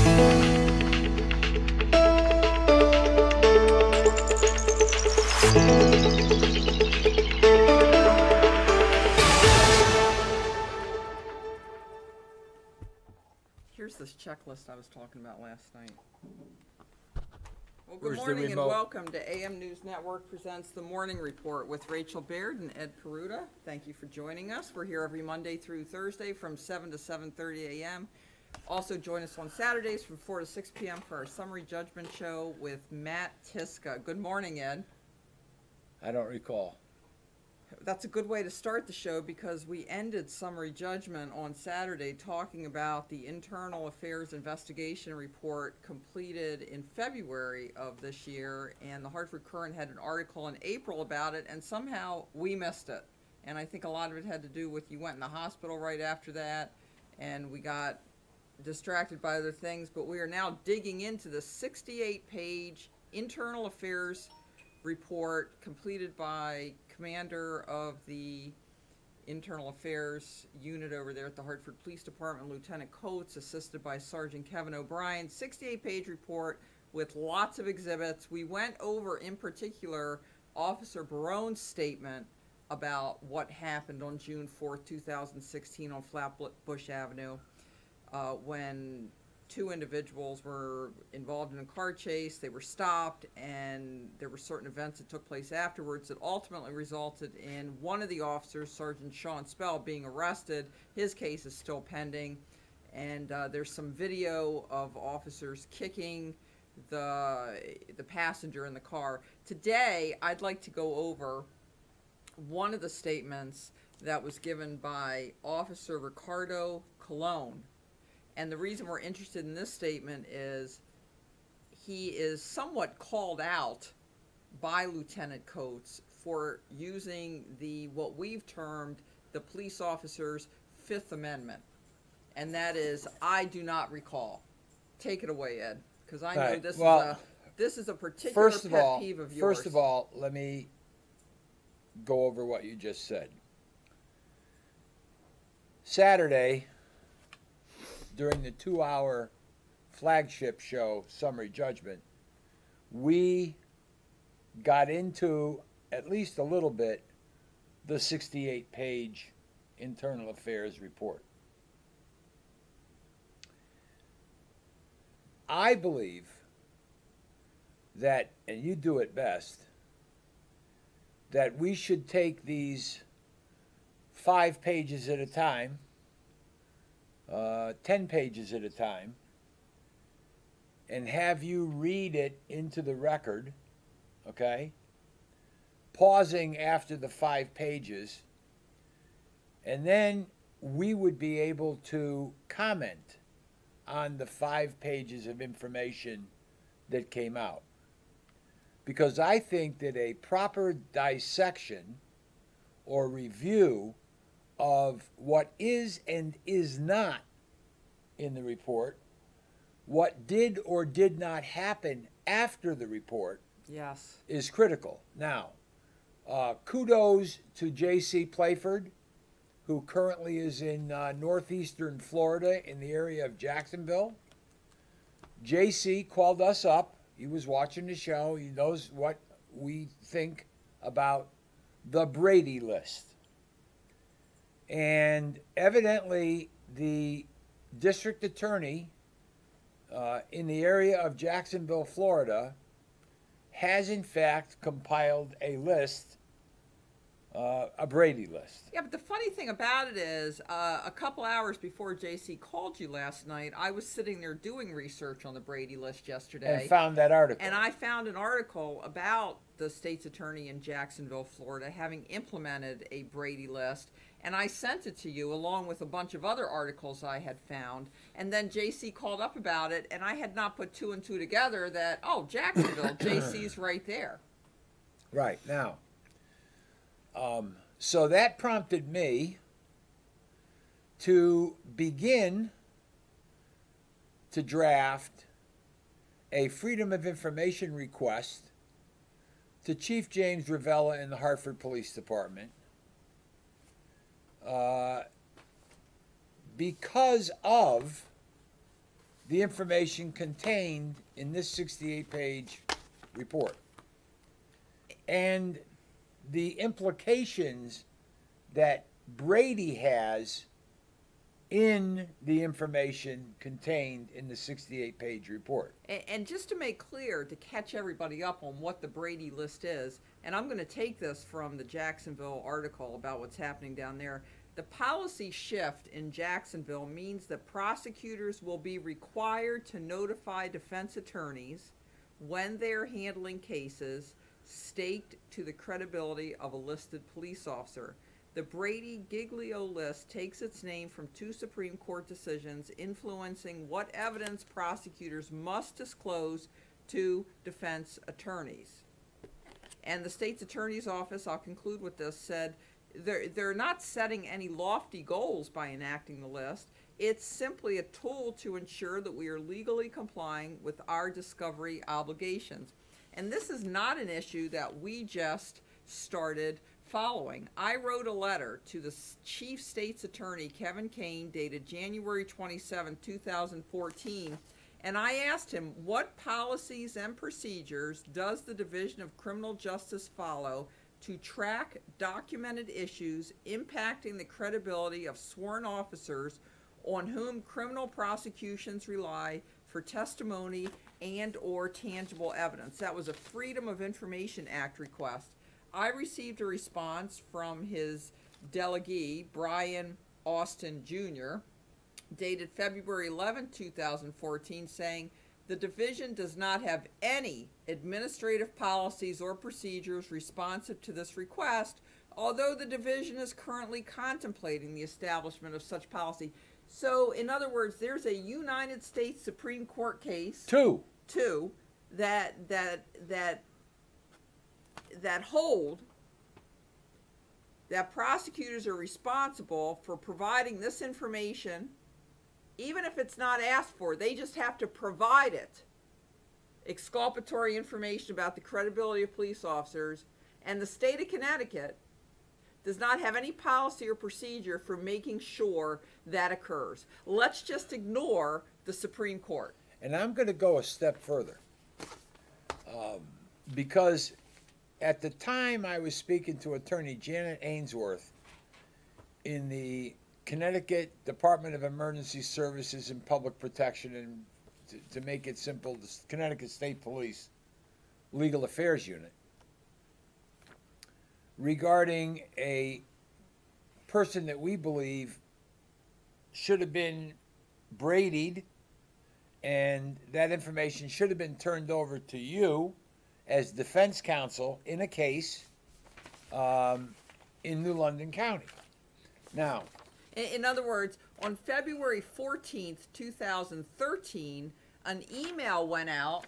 Here's this checklist I was talking about last night. Well, good morning and welcome to AM News Network presents the Morning Report with Rachel Baird and Ed Peruta. Thank you for joining us. We're here every Monday through Thursday from 7 to 7:30 a.m. Also join us on Saturdays from 4 to 6 p.m. for our summary judgment show with Matt Tyszkka. Good morning, Ed. I don't recall. That's a good way to start the show because we ended summary judgment on Saturday talking about the internal affairs investigation report completed in February of this year, and the Hartford Courant had an article in April about it, and somehow we missed it. And I think a lot of it had to do with you went in the hospital right after that, and we got distracted by other things, but we are now digging into the 68-page internal affairs report completed by commander of the internal affairs unit over there at the Hartford Police Department, Lieutenant Coates, assisted by Sergeant Kevin O'Brien. 68-page report with lots of exhibits. We went over, in particular, Officer Barone's statement about what happened on June 4th, 2016 on Flatbush Avenue when two individuals were involved in a car chase. They were stopped, and there were certain events that took place afterwards that ultimately resulted in one of the officers, Sergeant Sean Spell, being arrested. His case is still pending, and there's some video of officers kicking the passenger in the car. Today, I'd like to go over one of the statements that was given by Officer Ricardo Colon. And the reason we're interested in this statement is he is somewhat called out by Lieutenant Coates for using what we've termed the police officer's Fifth Amendment. And that is, I do not recall. Take it away, Ed, because I know this is a particular pet peeve of yours. First of all, let me go over what you just said. Saturday, during the 2-hour flagship show, Summary Judgment, we got into, at least a little bit, the 68-page Internal Affairs report. I believe that, and you do it best, that we should take these 5 pages at a time, 10 pages at a time, and have you read it into the record, okay? Pausing after the 5 pages, and then we would be able to comment on the 5 pages of information that came out. Because I think that a proper dissection or review of what is and is not in the report, what did or did not happen after the report, yes, is critical. Now, kudos to J.C. Playford, who currently is in northeastern Florida in the area of Jacksonville. J.C. called us up. He was watching the show. He knows what we think about the Brady list. And evidently, the district attorney in the area of Jacksonville, Florida, has in fact compiled a list, a Brady list. Yeah, but the funny thing about it is, a couple hours before JC called you last night, I was sitting there doing research on the Brady list yesterday. And found that article. And I found an article about the state's attorney in Jacksonville, Florida, having implemented a Brady list. And I sent it to you along with a bunch of other articles I had found. And then JC called up about it, and I had not put 2 and 2 together that, oh, Jacksonville, JC's right there. Right. Now, so that prompted me to begin to draft a Freedom of Information request to Chief James Ravella in the Hartford Police Department, because of the information contained in this 68-page report and the implications that Brady has in the information contained in the 68-page report. And just to make clear, to catch everybody up on what the Brady list is, and I'm going to take this from the Jacksonville article about what's happening down there. The policy shift in Jacksonville means that prosecutors will be required to notify defense attorneys when they're handling cases staked to the credibility of a listed police officer. The Brady-Giglio list takes its name from two Supreme Court decisions influencing what evidence prosecutors must disclose to defense attorneys. And the state's attorney's office, I'll conclude with this, said they're not setting any lofty goals by enacting the list. It's simply a tool to ensure that we are legally complying with our discovery obligations. And this is not an issue that we just started following. I wrote a letter to the Chief State's Attorney, Kevin Kane, dated January 27, 2014, and I asked him, what policies and procedures does the Division of Criminal Justice follow to track documented issues impacting the credibility of sworn officers on whom criminal prosecutions rely for testimony and or tangible evidence? That was a Freedom of Information Act request. I received a response from his delegee, Brian Austin Jr., dated February 11, 2014, saying, the division does not have any administrative policies or procedures responsive to this request, although the division is currently contemplating the establishment of such policy. So, in other words, there's a United States Supreme Court case, two, that hold that prosecutors are responsible for providing this information. Even if it's not asked for, they just have to provide it. Exculpatory information about the credibility of police officers. And the state of Connecticut does not have any policy or procedure for making sure that occurs. Let's just ignore the Supreme Court. And I'm going to go a step further. Because at the time I was speaking to Attorney Janet Ainsworth in the Connecticut Department of Emergency Services and Public Protection, and to make it simple, the Connecticut State Police Legal Affairs Unit, regarding a person that we believe should have been Brady'd, and that information should have been turned over to you as defense counsel in a case in New London County. Now, in other words, on February 14th, 2013, an email went out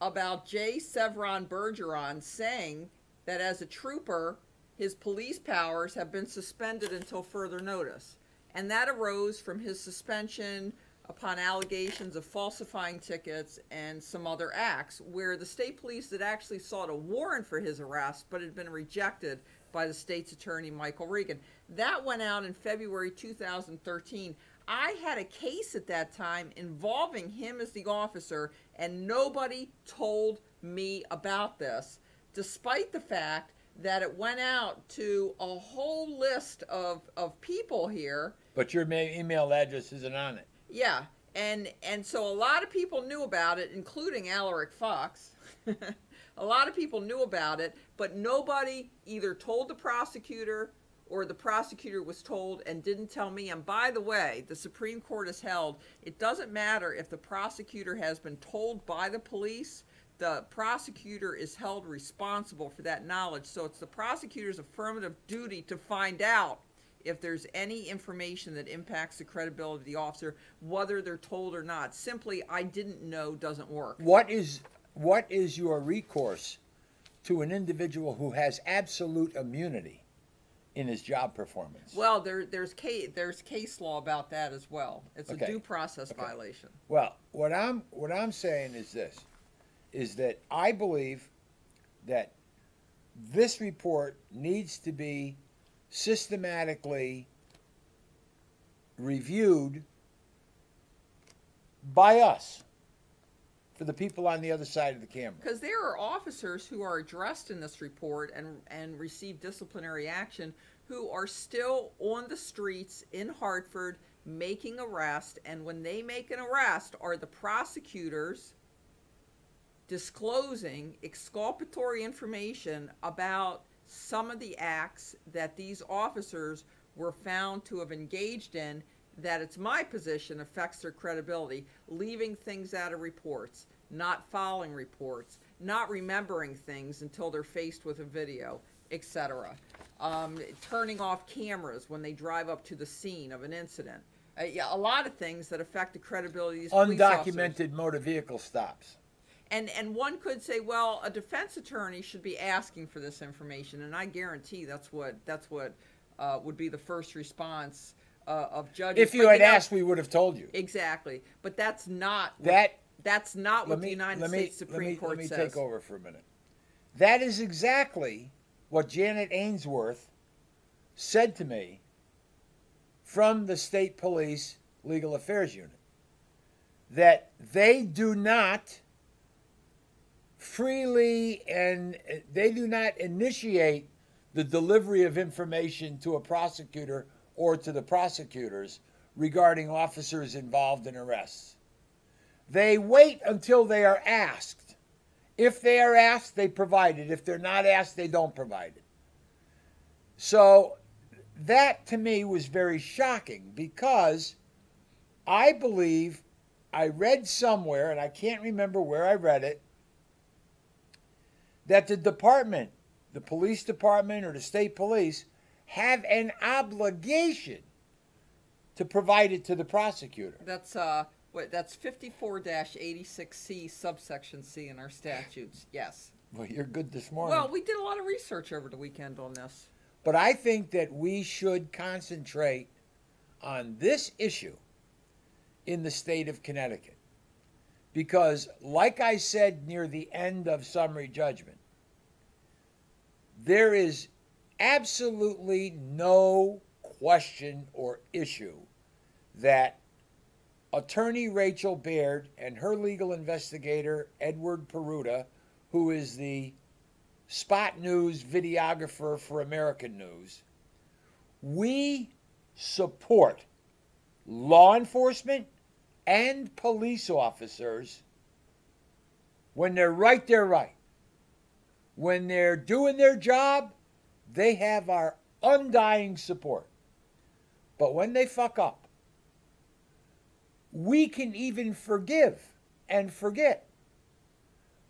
about J. Severon Bergeron saying that as a trooper, his police powers have been suspended until further notice. And that arose from his suspension upon allegations of falsifying tickets and some other acts, where the state police had actually sought a warrant for his arrest, but had been rejected by the state's attorney, Michael Regan. That went out in February 2013. I had a case at that time involving him as the officer, and nobody told me about this, despite the fact that it went out to a whole list of people here. But your email address isn't on it. Yeah, and so a lot of people knew about it, including Alaric Fox. A lot of people knew about it, but nobody either told the prosecutor or the prosecutor was told and didn't tell me. And by the way, the Supreme Court has held it doesn't matter if the prosecutor has been told by the police, the prosecutor is held responsible for that knowledge. So it's the prosecutor's affirmative duty to find out if there's any information that impacts the credibility of the officer, whether they're told or not. Simply, I didn't know doesn't work. What is your recourse to an individual who has absolute immunity in his job performance? Well, there's case law about that as well. It's a due process violation. Well, what I'm saying is this, is that I believe that this report needs to be systematically reviewed by us, for the people on the other side of the camera. Because there are officers who are addressed in this report and receive disciplinary action who are still on the streets in Hartford making arrests, and when they make an arrest, are the prosecutors disclosing exculpatory information about some of the acts that these officers were found to have engaged in, that it's my position affects their credibility, leaving things out of reports, not following reports, not remembering things until they're faced with a video, etc. Turning off cameras when they drive up to the scene of an incident. Yeah, a lot of things that affect the credibility of these police officers. Undocumented motor vehicle stops. And one could say, well, a defense attorney should be asking for this information, and I guarantee that's what would be the first response of judges. If you had asked, we would have told you. Exactly, but that's not that's not what the United States Supreme Court says. Let me take over for a minute. That is exactly what Janet Ainsworth said to me from the State Police Legal Affairs Unit, that they do not freely and they do not initiate the delivery of information to a prosecutor or to the prosecutors regarding officers involved in arrests. They wait until they are asked. If they are asked, they provide it. If they're not asked, they don't provide it. So that to me was very shocking, because I believe I read somewhere, and I can't remember where I read it, that the department, the police department or the state police, have an obligation to provide it to the prosecutor. That's 54-86C subsection C in our statutes. Yes. Well, you're good this morning. Well, we did a lot of research over the weekend on this. But I think that we should concentrate on this issue in the state of Connecticut. Because, like I said near the end of summary judgment, there is absolutely no question or issue that Attorney Rachel Baird and her legal investigator, Edward Peruta, who is the Spot News videographer for American News, we support law enforcement and police officers. When they're right, they're right. When they're doing their job, they have our undying support. But when they fuck up, we can even forgive and forget.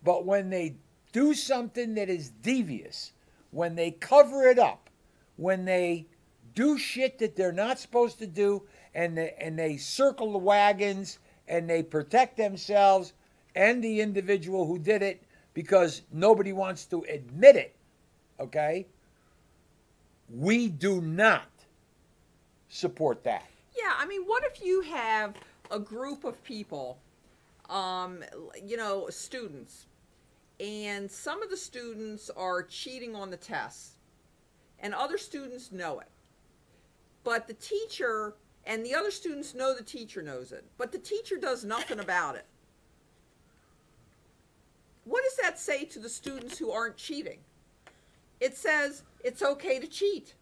But when they do something that is devious, when they cover it up, when they do shit that they're not supposed to do, and they circle the wagons and they protect themselves and the individual who did it because nobody wants to admit it, okay? We do not support that. Yeah, I mean, what if you have a group of people, students, and some of the students are cheating on the tests, and other students know it, but the teacher and the other students know the teacher knows it, but the teacher does nothing about it. What does that say to the students who aren't cheating? It says it's okay to cheat.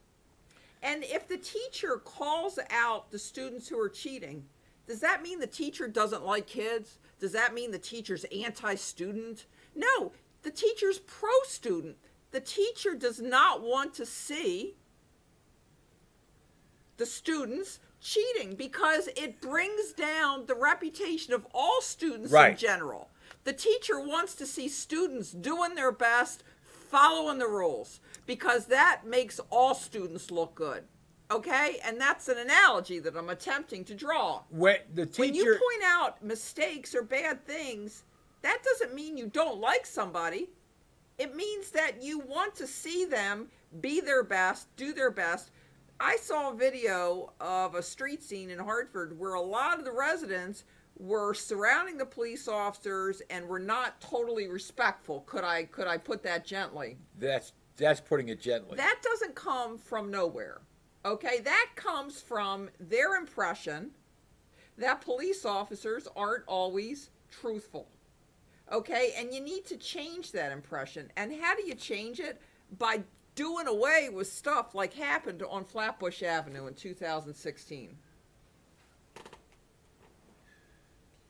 And if the teacher calls out the students who are cheating, does that mean the teacher doesn't like kids? Does that mean the teacher's anti-student? No, the teacher's pro-student. The teacher does not want to see the students cheating because it brings down the reputation of all students in general. The teacher wants to see students doing their best, following the rules, because that makes all students look good. Okay? And that's an analogy that I'm attempting to draw. When you point out mistakes or bad things, that doesn't mean you don't like somebody. It means that you want to see them be their best, do their best. I saw a video of a street scene in Hartford where a lot of the residents were surrounding the police officers and were not totally respectful. Could I put that gently? That's putting it gently. That doesn't come from nowhere. Okay, that comes from their impression that police officers aren't always truthful. Okay, and you need to change that impression. And how do you change it? By doing away with stuff like happened on Flatbush Avenue in 2016.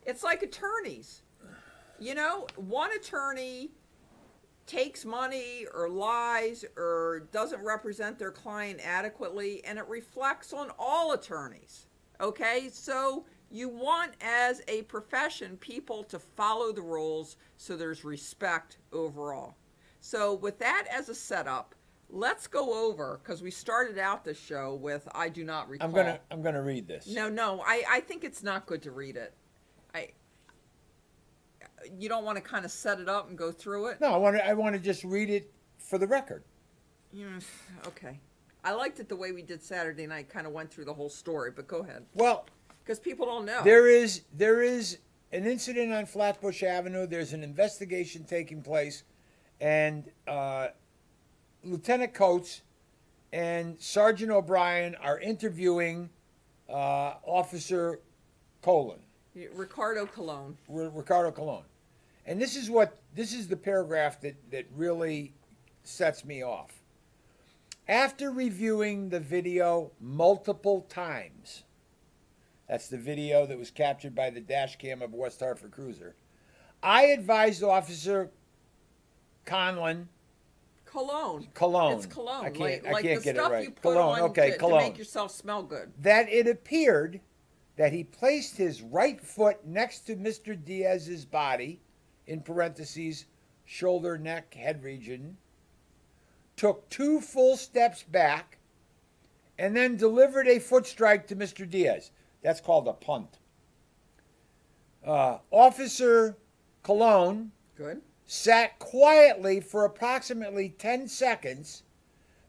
It's like attorneys. You know, one attorney takes money or lies or doesn't represent their client adequately, and it reflects on all attorneys. Okay, so you want, as a profession, people to follow the rules so there's respect overall. So with that as a setup, let's go over, because we started out the show with I do not recall. I'm gonna read this. No, I think it's not good to read it. You don't want to kind of set it up and go through it? No, I want to just read it for the record. Okay. I liked it the way we did Saturday night, kind of went through the whole story, but go ahead. Well, because people don't know. There is an incident on Flatbush Avenue. There's an investigation taking place, and Lieutenant Coates and Sergeant O'Brien are interviewing Officer Colon. Ricardo Colon. Ricardo Colon. And this is the paragraph that really sets me off. After reviewing the video multiple times, that's the video that was captured by the dash cam of a West Hartford cruiser, I advised Officer Conlon. Cologne. Cologne. It's cologne. I can't like get the it stuff right. you put Cologne. on Okay, to cologne. make yourself smell good. That it appeared that he placed his right foot next to Mr. Diaz's body, in parentheses, shoulder, neck, head region, took 2 full steps back, and then delivered a foot strike to Mr. Diaz. That's called a punt. Officer Colon Good. sat quietly for approximately 10 seconds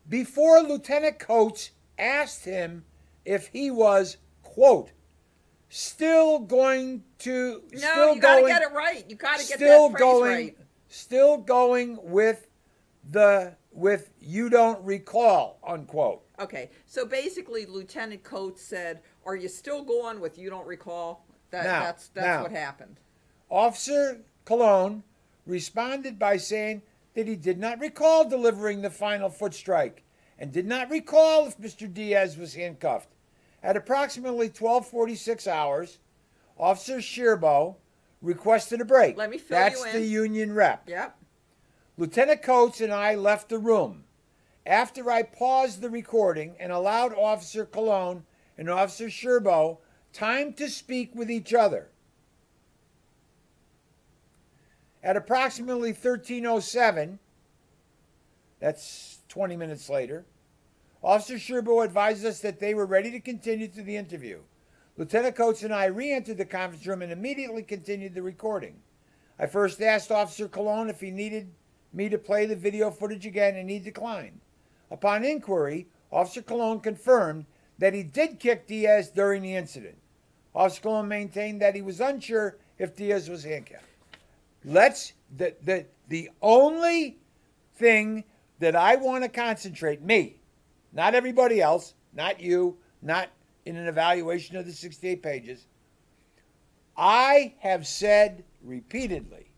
before Lieutenant Coates asked him if he was, quote, still going to... No, you got to get it right. You got to get that phrase right. Still going with you don't recall, unquote. Okay, so basically Lieutenant Coates said, are you still going with you don't recall? That's what happened. Officer Colon responded by saying that he did not recall delivering the final foot strike and did not recall if Mr. Diaz was handcuffed. At approximately 12:46 hours, Officer Sherbo requested a break. Let me fill you in. That's the union rep. Yep. Lieutenant Coates and I left the room. After I paused the recording and allowed Officer Colon and Officer Sherbo time to speak with each other. At approximately 13:07, that's 20 minutes later, Officer Sherbo advised us that they were ready to continue to the interview. Lieutenant Coates and I re-entered the conference room and immediately continued the recording. I first asked Officer Colon if he needed me to play the video footage again, and he declined. Upon inquiry, Officer Colon confirmed that he did kick Diaz during the incident. Officer Colon maintained that he was unsure if Diaz was handcuffed. The only thing that I want to concentrate, me, not everybody else, not you, not in an evaluation of the 68 pages, I have said repeatedly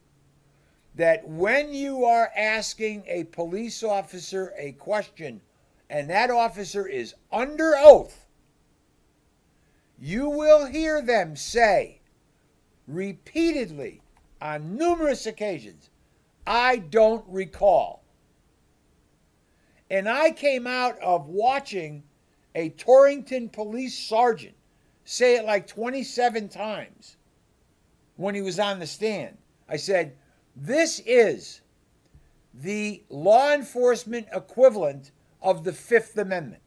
that when you are asking a police officer a question and that officer is under oath, you will hear them say repeatedly on numerous occasions, I don't recall. And I came out of watching a Torrington police sergeant say it like 27 times when he was on the stand. I said, this is the law enforcement equivalent of the Fifth Amendment.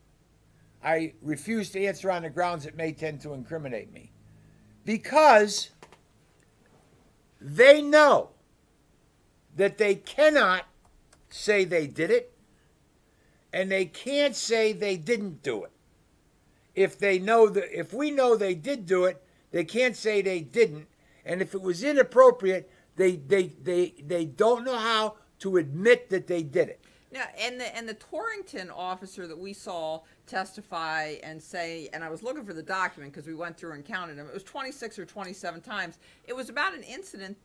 I refuse to answer on the grounds it may tend to incriminate me. Because they know that they cannot say they did it, and they can't say they didn't do it. If we know they did do it, they can't say they didn't. And if it was inappropriate, they don't know how to admit that they did it. Yeah, and the Torrington officer that we saw testify and say, and I was looking for the document because we went through and counted them. It was 26 or 27 times. It was about an incident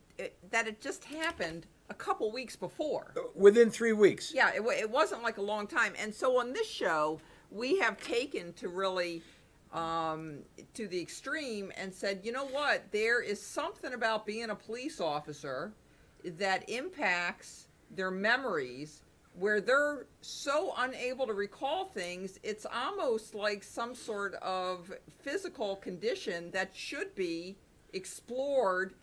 that it just happened a couple weeks before. Within 3 weeks. Yeah, it wasn't like a long time. And so on this show, we have taken to really to the extreme and said, you know what? There is something about being a police officer that impacts their memories, where they're so unable to recall things, it's almost like some sort of physical condition that should be explored,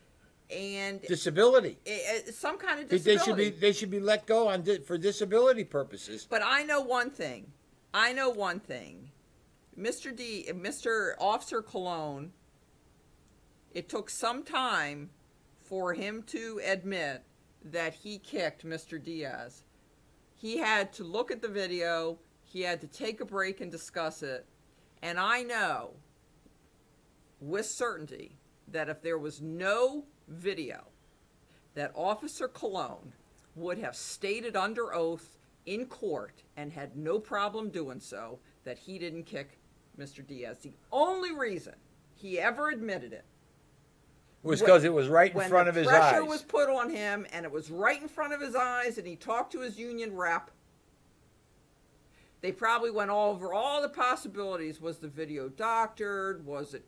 and disability. Some kind of disability. They should be let go for disability purposes. But I know one thing. Mr. Officer Cologne, it took some time for him to admit that he kicked Mr. Diaz. He had to look at the video, he had to take a break and discuss it, and I know with certainty that if there was no video, that Officer Cologne would have stated under oath in court, and had no problem doing so, that he didn't kick Mr. Diaz. The only reason he ever admitted it was because it was right in front of his eyes. When the pressure was put on him, and it was right in front of his eyes, and he talked to his union rep. They probably went over all the possibilities. Was the video doctored? Was it,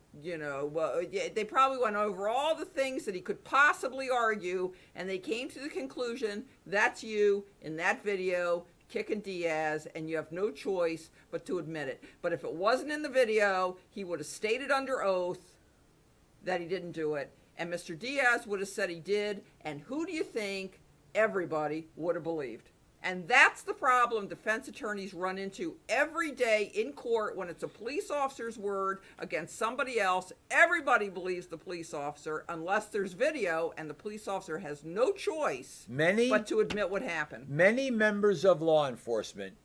they probably went over all the things that he could possibly argue, and they came to the conclusion, that's you in that video kicking Diaz, and you have no choice but to admit it. But if it wasn't in the video, he would have stated under oath that he didn't do it, and Mr. Diaz would have said he did, and who do you think everybody would have believed? And that's the problem defense attorneys run into every day in court when it's a police officer's word against somebody else. Everybody believes the police officer unless there's video, and the police officer has no choice but to admit what happened. Many members of law enforcement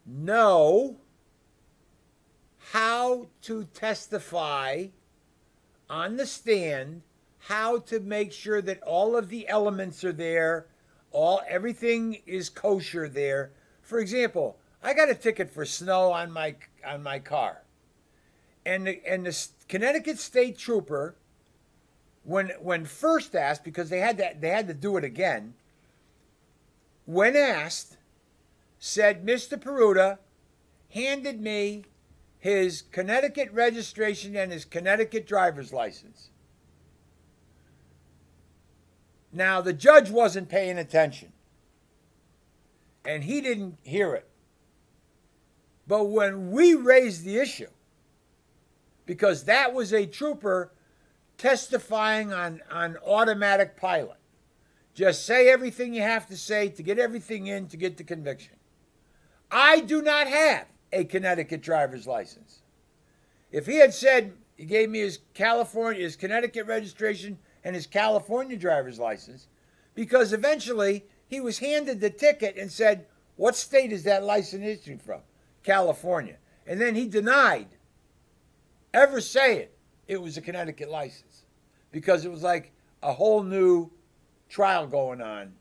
know how to testify on the stand, how to make sure that all of the elements are there, everything is kosher there. For example, I got a ticket for snow on my car, and the Connecticut State Trooper, when first asked, because they had to do it again, when asked, said Mr. Peruta handed me his Connecticut registration and his Connecticut driver's license. Now, the judge wasn't paying attention, and he didn't hear it. But when we raised the issue, because that was a trooper testifying on automatic pilot, just say everything you have to say to get everything in to get the conviction. I do not have a Connecticut driver's license. If he had said he gave me his Connecticut registration and his California driver's license, because eventually he was handed the ticket and said, what state is that license issued from? California. And then he denied ever saying it was a Connecticut license, because it was like a whole new trial going on,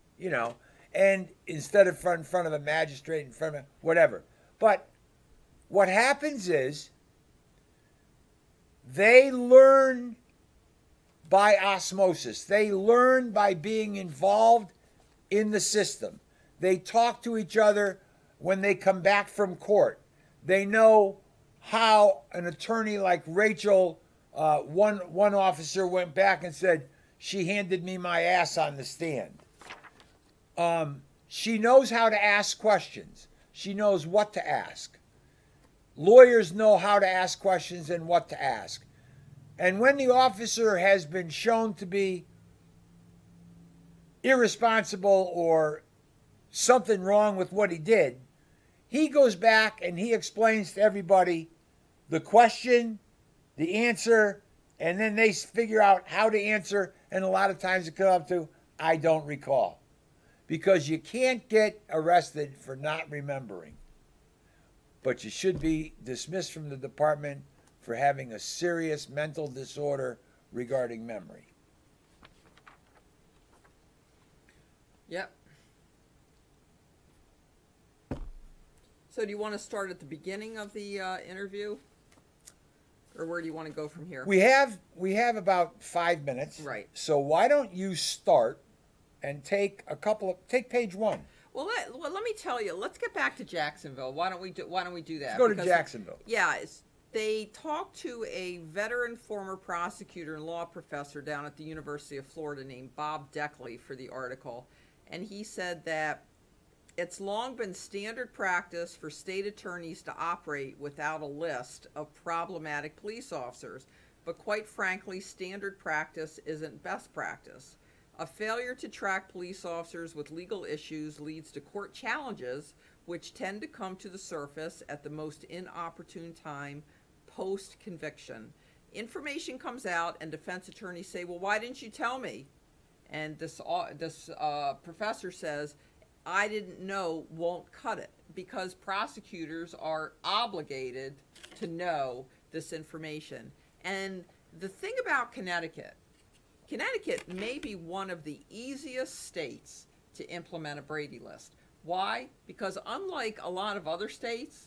and instead of in front of a magistrate, in front of whatever. But what happens is they learn by osmosis. They learn by being involved in the system. They talk to each other when they come back from court. They know how an attorney like Rachel, one officer went back and said, she handed me my ass on the stand. She knows how to ask questions. She knows what to ask. Lawyers know how to ask questions and what to ask. And when the officer has been shown to be irresponsible or something wrong with what he did, he goes back and he explains to everybody the question, the answer, and then they figure out how to answer, and a lot of times it comes up to, I don't recall. Because you can't get arrested for not remembering. But you should be dismissed from the department for having a serious mental disorder regarding memory. Yep. So do you want to start at the beginning of the interview? Or where do you want to go from here? We have about 5 minutes. Right. So why don't you start and take page 1. Well, let me tell you. Let's get back to Jacksonville. Why don't we do that? Let's go to Jacksonville. Yeah, they talked to a veteran former prosecutor and law professor down at the University of Florida named Bob Deckley for the article, and he said that it's long been standard practice for state attorneys to operate without a list of problematic police officers, but quite frankly, standard practice isn't best practice. A failure to track police officers with legal issues leads to court challenges, which tend to come to the surface at the most inopportune time post-conviction. Information comes out and defense attorneys say, well, why didn't you tell me? And this professor says, I didn't know won't cut it, because prosecutors are obligated to know this information. And the thing about Connecticut may be one of the easiest states to implement a Brady list. Why? Because unlike a lot of other states,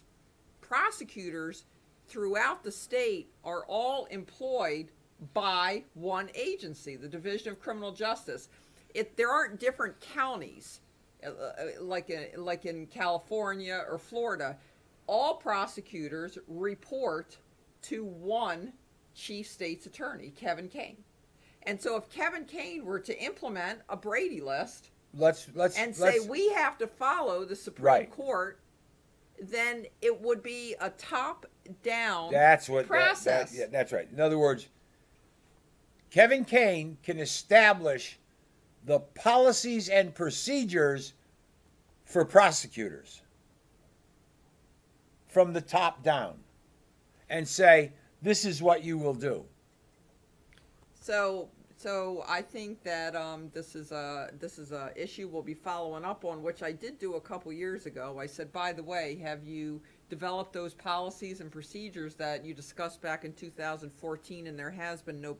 prosecutors throughout the state are all employed by one agency, the Division of Criminal Justice. There aren't different counties like in California or Florida. All prosecutors report to one chief state's attorney, Kevin Kane. And so if Kevin Kane were to implement a Brady list and say we have to follow the Supreme Court, then it would be a top-down process. That's right. In other words, Kevin Kane can establish the policies and procedures for prosecutors from the top down and say, this is what you will do. So I think that this is a issue we'll be following up on, which I did do a couple years ago. I said, by the way, have you developed those policies and procedures that you discussed back in 2014? And there has been no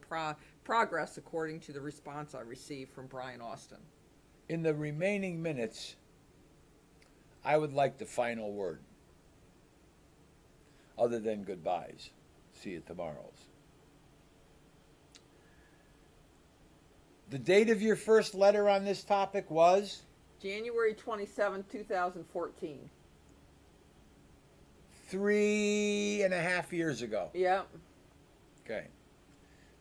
progress according to the response I received from Brian Austin. In the remaining minutes, I would like the final word, other than goodbyes. See you tomorrow. The date of your first letter on this topic was? January 27, 2014. 3.5 years ago. Yeah. Okay.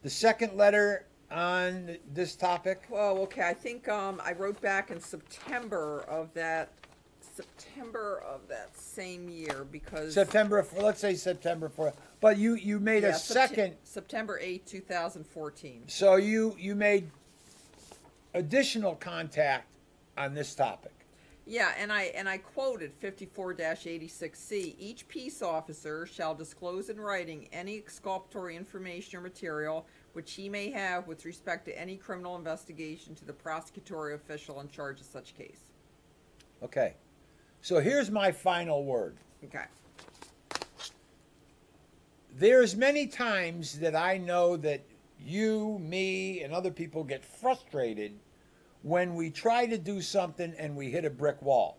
The second letter on this topic? Well, okay. I think I wrote back in September of that same year, because let's say September 4th. But you made a second. September 8, 2014. So you made additional contact on this topic. Yeah, and I quoted 54-86C. Each peace officer shall disclose in writing any exculpatory information or material which he may have with respect to any criminal investigation to the prosecutorial official in charge of such case. Okay. So here's my final word. Okay. There's many times that I know that you, me, and other people get frustrated when we try to do something and we hit a brick wall.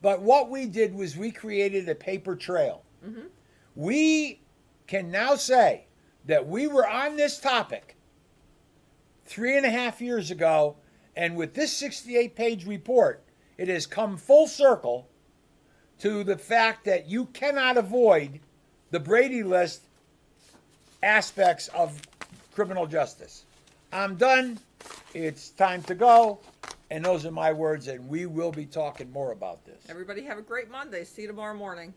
But what we did was we created a paper trail. Mm-hmm. We can now say that we were on this topic 3.5 years ago, and with this 68-page report, it has come full circle to the fact that you cannot avoid the Brady list aspects of criminal justice. I'm done. It's time to go. And those are my words, and we will be talking more about this. Everybody have a great Monday. See you tomorrow morning.